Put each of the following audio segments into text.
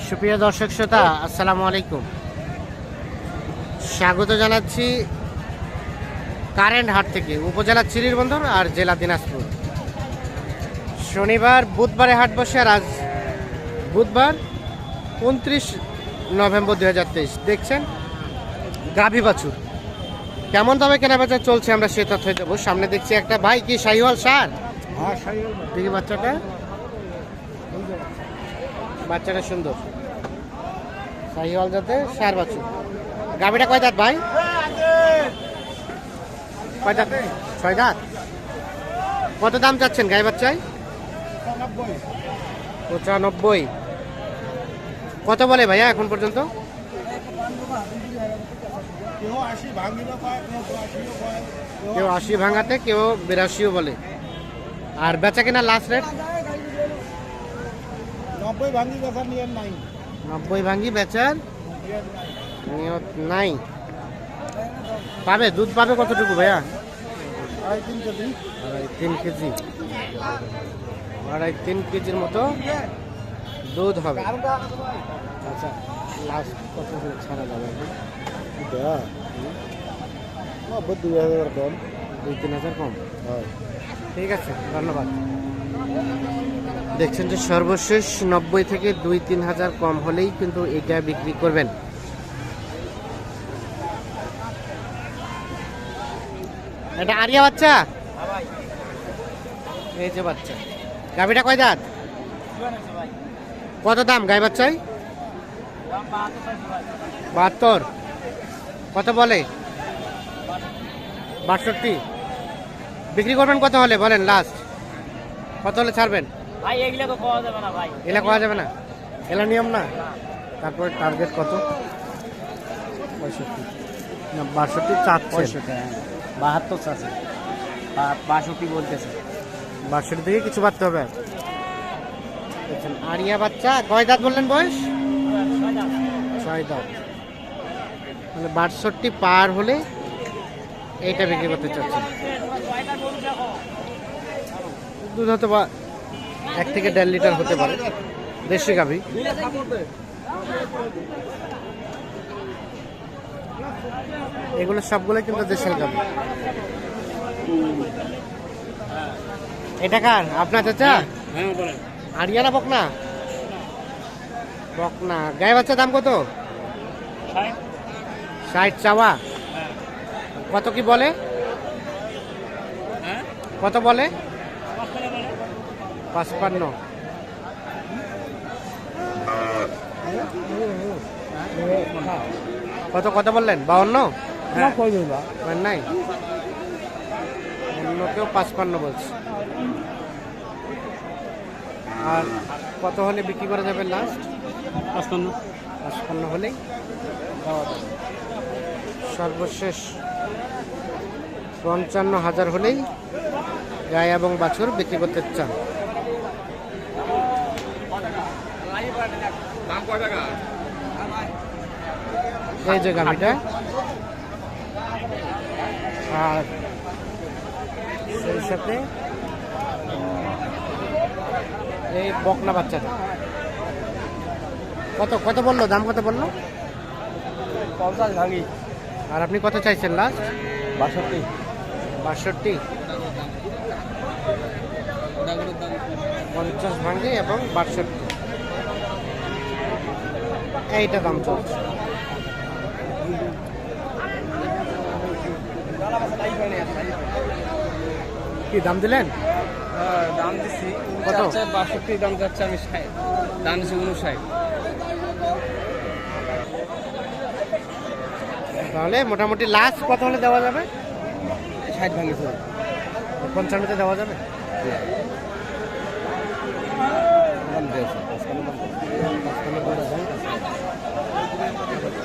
সুপ্রিয় দর্শক শ্রোতা, আসসালামু আলাইকুম। স্বাগত জানাচ্ছি কারেন্ট হাট থেকে, উপজেলা চিরিরবন্দর আর জেলা দিনাজপুর। শনিবার বুধবারে হাট বসে, আর আজ বুধবার 29 নভেম্বর 2023। দেখছেন গাভী বাছুর কেমন দামে কেনাবেচা চলছে, আমরা সে তথ্য দেবো। সামনে দেখছি একটা ভাই, কি শাহিওয়াল সার? দেখি বাচ্চাটা সুন্দর, শাহিওয়াল যাতে সার বাছুর। গাভীটা কয় দাঁত ভাই? কয় দাঁত? 6 দাঁত। কত দাম চাচ্ছেন গাই বাচ্চায়? 95। কত বলে ভাইয়া এখন পর্যন্ত? কেউ 80 ভাঙাতে, কেউ 82 বলে। আর বেচা কিনা লাস্ট রেট? 90 ভাঙি বেচার নিয়ম নাই। 90 ভাঙি বেচার নিয়ত নাই। পাবে দুধ পাবে কতটুকু ভাইয়া? 3 কেজি। 3 কেজি, 3 কেজির মতো দুধ হবে। আচ্ছা, লাস্ট কত হলে ছাড়া যাবে? 2000 কম। 2-3 হাজার কম? ঠিক আছে, ধন্যবাদ। দেখছেন যে সর্বশেষ 90 থেকে 2-3 হাজার কম হলেই কিন্তু এটা বিক্রি করবেন। এটা আরিয়া বাচ্চা? এই যে বাচ্চা। গাভীটা কয় দাঁত? কত দাম গাই বাচ্চায়? 72। কত বলে? 62। বিক্রি করবেন কত হলে বলেন? লাস্ট কত হলে ছাড়বেন ভাই? এগুলা তো খাওয়া যাবে না ভাই। এলা খাওয়া যাবে না, এলা নিয়ম না। তারপরে টার্গেট কত? 65 না 62 চাচ্ছে? 72 চাচ্ছে, 62 বলতেছে। 62 থেকে কিছু বাড়তে হবে। দেখছেন আরিয়া বাচ্চা। কয় দাঁত বললেন বয়স? 6 দাঁত। মানে 62 পার হলে এইটা বিক্রি করতে চাচ্ছেন। দুধ হয়তো বা 1 থেকে 1.5 লিটার হতে পারে। দেশি গাভী। এগুলো সবগুলো কিন্তু দেশের গাভী। এটা কার? আপনার চাচা? হ্যাঁ বলেন। আরিয়ানা বকনা? বকনা। গায়ে বাচ্চা দাম কত? 60 চাওয়া। কত কি বলে? কত বলে? 55। কত কত বললেন? 52? নাই, অন্য কেউ 55 বলছে। আর কত হলে বিক্রি করা যাবে লাস্ট? 55 হলেই দেওয়া যাবে। সর্বশেষ 55,000 হলেই গাই এবং বাছুর বিক্রি করতে চান। এই যে গাভীটা, আর সেই সাথে এই বকনা বাচ্চাটা। কত কত বললো দাম? কত বললো? 50 ভাঙি। আর আপনি কত চাইছেন লাস্ট? 62। 62। 50 ভাঙি এবং 62, এইটা দাম চলছে। কি দাম দিলেন? দাম দিচ্ছি কত? 62 দাম যাচ্ছে। আমি 60 দাম দিচ্ছি 59। তাহলে মোটামুটি লাস্ট কত হলে দেওয়া যাবে? 60 ভাঙি। 55তে দেওয়া যাবে?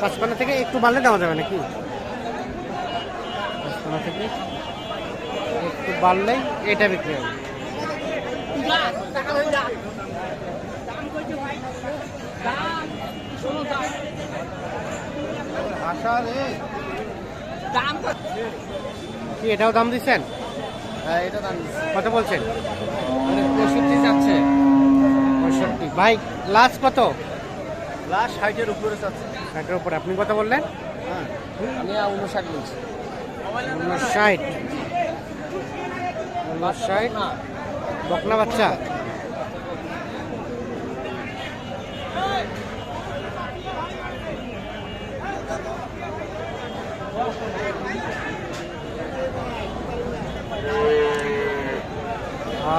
55 থেকে একটু বাড়লে দেওয়া যাবে নাকি? 55 থেকে একটু বাড়লেই এটা বিক্রি হবে। কি এটাও দাম দিচ্ছেন? হ্যাঁ, এটা দাম দিচ্ছি। কত বলছেন? 65 যাচ্ছে। ভাই লাস্ট কত? লাস্ট 60-এর উপরে আছে। 60-এর উপরে। আপনি কত বললেন? হ্যাঁ, আমি 59 বলছি। 59। 59 বকনা বাচ্চা।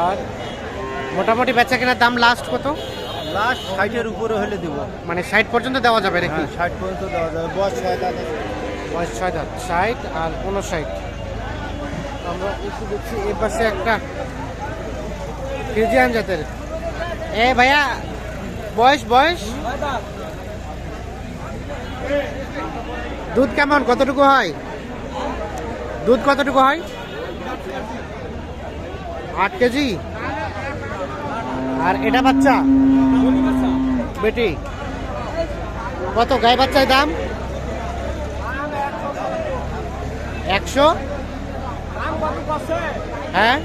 আর মোটামুটি বেচা কেনার দাম লাস্ট কত? লাস্ট 60-এর উপরে হলে দেব। মানে 60 পর্যন্ত দেওয়া যাবে নাকি? হ্যাঁ, 60 পর্যন্ত দেওয়া যাবে। বয়স 6 দাঁত আছে। বয়স 6 দাঁত। 60 আর 59। আমরা একটু দেখছি এর পাশে একটা ফ্রিজিয়ান জাতের। এ ভাইয়া বয়স দুধ কেমন, কতটুকু হয়? দুধ কতটুকু হয়? 8 কেজি। আর এটা বাচ্চা বেটি কত? গায়ে বাচ্চার দাম 100। হ্যাঁ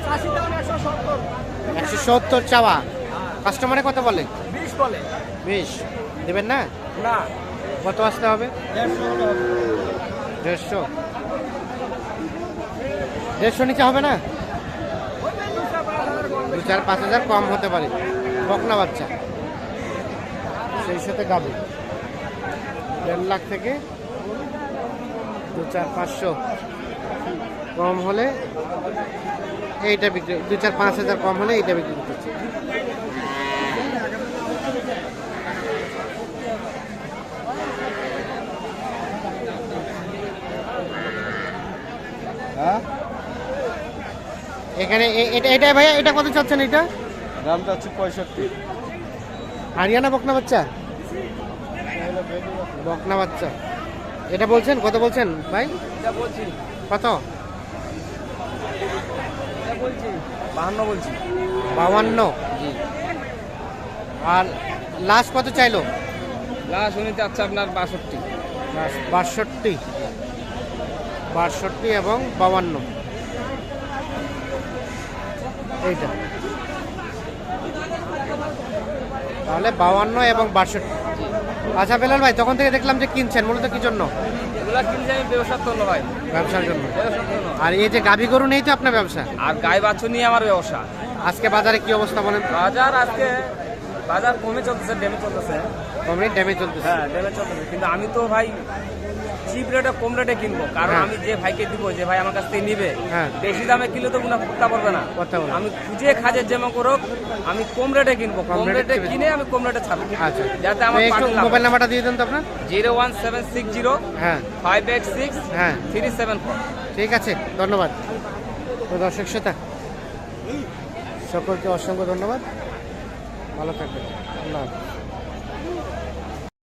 170 চাওয়া। কাস্টমারে কত বলে? 20 বলে। 20 দেবেন না? না, কত আসতে হবে? 150। 150 নিচে হবে না? 2-4-5 কম হতে পারে। বকনা বাচ্চা, সেই সাথে গাবি। 1.5 লাখ থেকে 2-4-500 কম হলে এইটা বিক্রি, 2-4-5 কম হলে এইটা বিক্রি করতেছে। হ্যাঁ, এখানে এটা ভাইয়া এটা কত চাচ্ছেন? এটা দামটা হচ্ছে 65। হারিয়ানা বকনা বাচ্চা। বকনা বাচ্চা এটা বলছেন কত বলছেন ভাই? এটা বলছি, কত? এটা বলছি 52 বলছি। 52। জি। আর লাস্ট কত চাইলো? লাস্ট উনি চাচ্ছে আপনার 62। 62 এবং 52 এইটা। তাহলে 52 এবং 62। আচ্ছা বেলাল ভাই, তখন থেকে দেখলাম যে কিনছেন মূলত কি জন্য? এগুলা কিনছি আমি ব্যবসার জন্য ভাই, ব্যবসার জন্য। ব্যবসার জন্য। আর এই যে গাভী গরু নেই তো আপনার ব্যবসা? আর গাই বাছুর নিয়ে আমার ব্যবসা। আজকে বাজারে কি অবস্থা বলেন? বাজার আজকে বাজার কমে চলতেছে, ড্যামে চলতেছে। কমে ড্যামে চলতেছে। হ্যাঁ, ড্যামে চলতেছে, কিন্তু আমি তো ভাই চিপ রেটে কম রেটে কিনবো, কারণ হ্যাঁ। আমি যে ভাইকে দিব, যে ভাই আমার কাছ থেকে নিবে, হ্যাঁ। বেশি দামে কিনলে তো কোনো করতে পারবে না। করতে পারবে না। আমি খুঁজে খাজের যেমন করুক, আমি কম রেটে কিনবো, কম কম রেটে রেটে কিনবে। কিনে আমি কম রেটে ছাড়বো। আচ্ছা, যাতে তো আমার একটু পার্টি লাভ মোবাইল নাম্বারটা দিয়ে দেন তো আপনার। 01760 হ্যাঁ 586 হ্যাঁ 374। ঠিক আছে, ধন্যবাদ। তো দর্শক শ্রোতা সকলকে অসংখ্য ধন্যবাদ। ভালো থাকবেন। আল্লাহ হাফেজ।